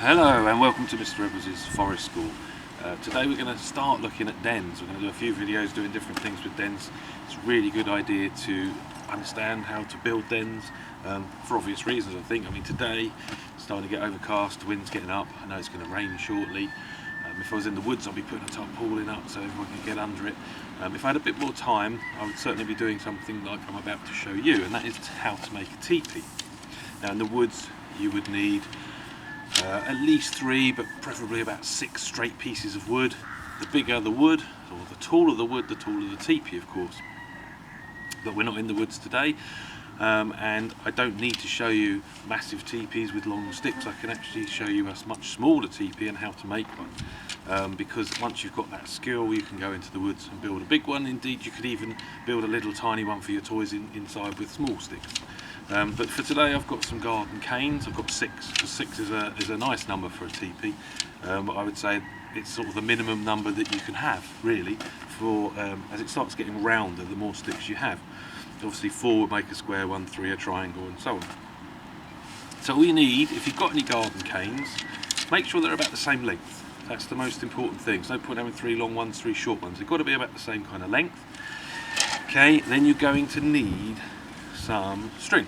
Hello and welcome to Mr. Edwards' Forest School. Today we're going to start looking at dens. We're going to do a few videos doing different things with dens. It's a really good idea to understand how to build dens for obvious reasons, I think. I mean, today it's starting to get overcast, the wind's getting up, I know it's going to rain shortly. If I was in the woods I'd be putting a tarpaulin up so everyone can get under it. If I had a bit more time I would certainly be doing something like I'm about to show you, and that is how to make a teepee. Now in the woods you would need at least 3, but preferably about 6 straight pieces of wood. The bigger the wood, or the taller the wood, the taller the teepee, of course. But we're not in the woods today, and I don't need to show you massive teepees with long sticks. I can actually show you a much smaller teepee and how to make one. Because once you've got that skill, you can go into the woods and build a big one. Indeed, you could even build a little tiny one for your toys inside with small sticks. But for today I've got some garden canes. I've got 6, because 6 is a nice number for a teepee. I would say it's sort of the minimum number that you can have, really, for as it starts getting rounder, the more sticks you have. Obviously 4 would make a square one, 3 a triangle, and so on. So all you need, if you've got any garden canes, make sure they're about the same length. That's the most important thing. There's no point having 3 long ones, 3 short ones. They've got to be about the same kind of length. Okay, then you're going to need some string.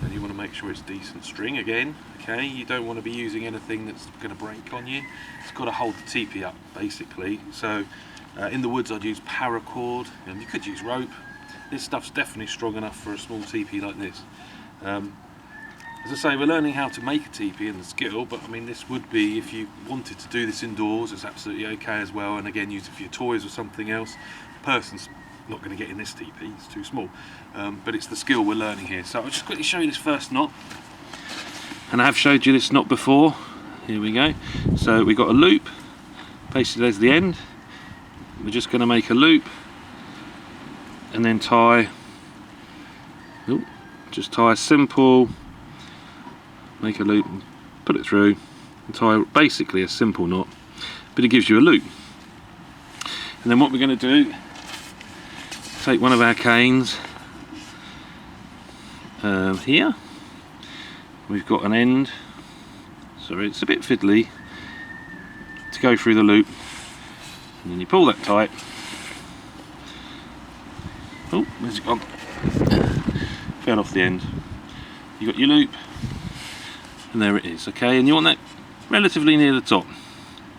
And you want to make sure it's decent string again. Okay, you don't want to be using anything that's going to break on you. It's got to hold the teepee up, basically. So in the woods I'd use paracord, and you could use rope. This stuff's definitely strong enough for a small teepee like this. As I say, we're learning how to make a teepee and the skill, but I mean, this would be, if you wanted to do this indoors, it's absolutely okay as well, and again, use it for your toys or something else. The person's not going to get in this teepee, it's too small, but it's the skill we're learning here. So I'll just quickly show you this first knot, and I have showed you this knot before. Here we go. So we've got a loop, basically there's the end. We're just going to make a loop and then tie, just tie a simple, make a loop, put it through and tie basically a simple knot, but it gives you a loop. And then what we're going to do, take one of our canes here. We've got an end, sorry it's a bit fiddly, to go through the loop, and then you pull that tight. Oh, where's it gone? Fell off the end. You got your loop, and there it is. Okay, and you want that relatively near the top.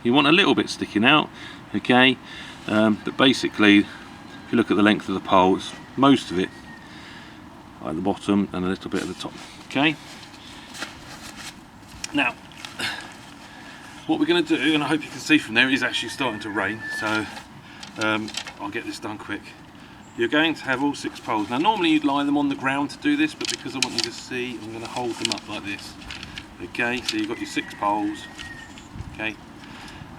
You want a little bit sticking out, okay, but basically if you look at the length of the pole, it's most of it at the bottom and a little bit at the top. Okay. Now, what we're going to do, and I hope you can see from there, it is actually starting to rain, so I'll get this done quick. You're going to have all 6 poles. Now normally you'd lie them on the ground to do this, but because I want you to see, I'm going to hold them up like this. Okay, so you've got your 6 poles, okay,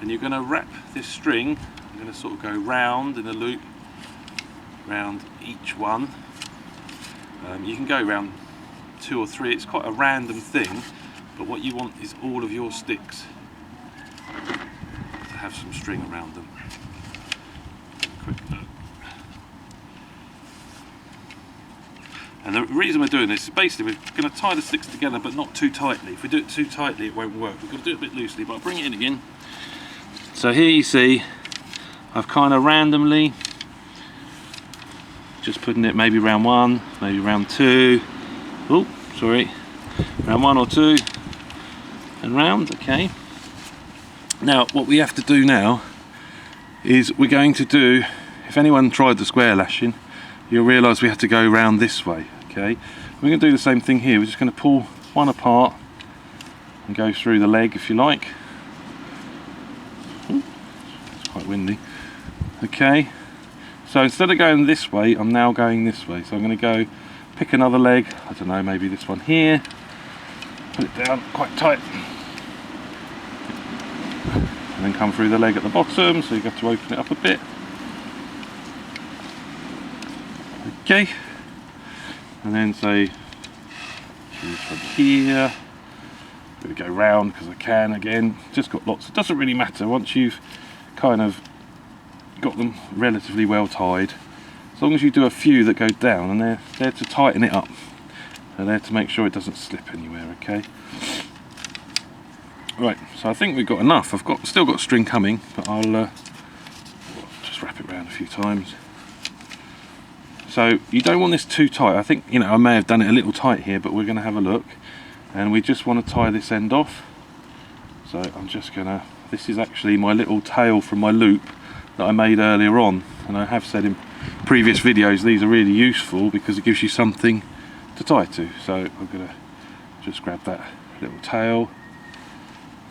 and you're going to wrap this string, I'm going to sort of go round in a loop, round each one. You can go round 2 or 3, it's quite a random thing, but what you want is all of your sticks to have some string around them. Quick look. And the reason we're doing this is basically we're going to tie the sticks together, but not too tightly. If we do it too tightly it won't work. We've got to do it a bit loosely, but I'll bring it in again. So here you see I've kind of randomly just putting it maybe round 1, maybe round 2, oh sorry, round 1 or 2 and round. Okay, now what we have to do now is we're going to do, if anyone tried the square lashing, you'll realise we have to go round this way. Okay, we're going to do the same thing here. We're just going to pull one apart and go through the leg, if you like. Ooh, it's quite windy. Okay, so instead of going this way, I'm now going this way. So I'm going to go pick another leg, I don't know, maybe this one here, put it down quite tight, and then come through the leg at the bottom, so you have to open it up a bit. Okay, and then say choose from here. I'm going to go round because I can again, just got lots, it doesn't really matter once you've kind of got them relatively well tied, as long as you do a few that go down, and they're there to tighten it up, they're there to make sure it doesn't slip anywhere. Okay, Right, so I think we've got enough. Still got string coming, but I'll just wrap it around a few times. So you don't want this too tight. I think, you know, I may have done it a little tight here, but we're going to have a look, and we just want to tie this end off. So I'm just gonna, this is actually my little tail from my loop that I made earlier on, and I have said in previous videos these are really useful because it gives you something to tie to. So I'm gonna just grab that little tail,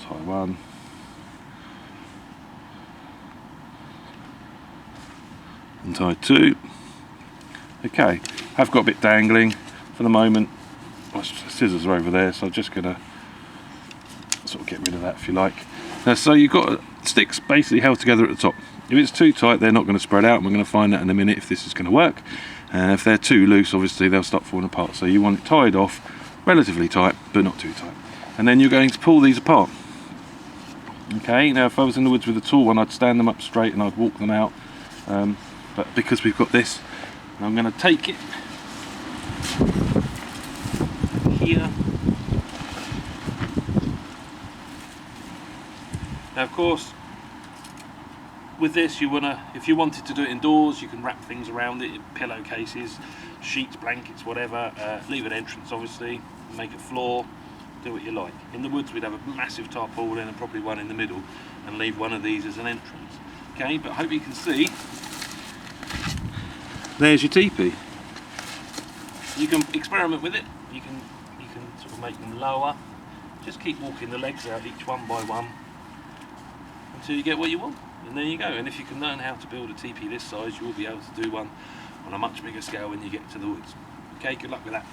tie one, and tie two. Okay, I've got a bit dangling for the moment. My scissors are over there, so I'm just gonna sort of get rid of that if you like. So you've got sticks basically held together at the top. If it's too tight, they're not going to spread out, and we're going to find out in a minute if this is going to work. And if they're too loose, obviously they'll start falling apart. So you want it tied off relatively tight, but not too tight. And then you're going to pull these apart. Okay, now if I was in the woods with a tool one, I'd stand them up straight and I'd walk them out. But because we've got this, I'm going to take it here. Now of course, with this you wanna, if you wanted to do it indoors, you can wrap things around it, pillowcases, sheets, blankets, whatever. Leave an entrance obviously, make a floor, do what you like. In the woods we'd have a massive tarpaulin and probably one in the middle, and leave one of these as an entrance. Okay, but I hope you can see, there's your teepee. You can experiment with it, you can sort of make them lower, just keep walking the legs out each one by one until you get what you want, and there you go. And if you can learn how to build a teepee this size, you will be able to do one on a much bigger scale when you get to the woods. Okay, good luck with that.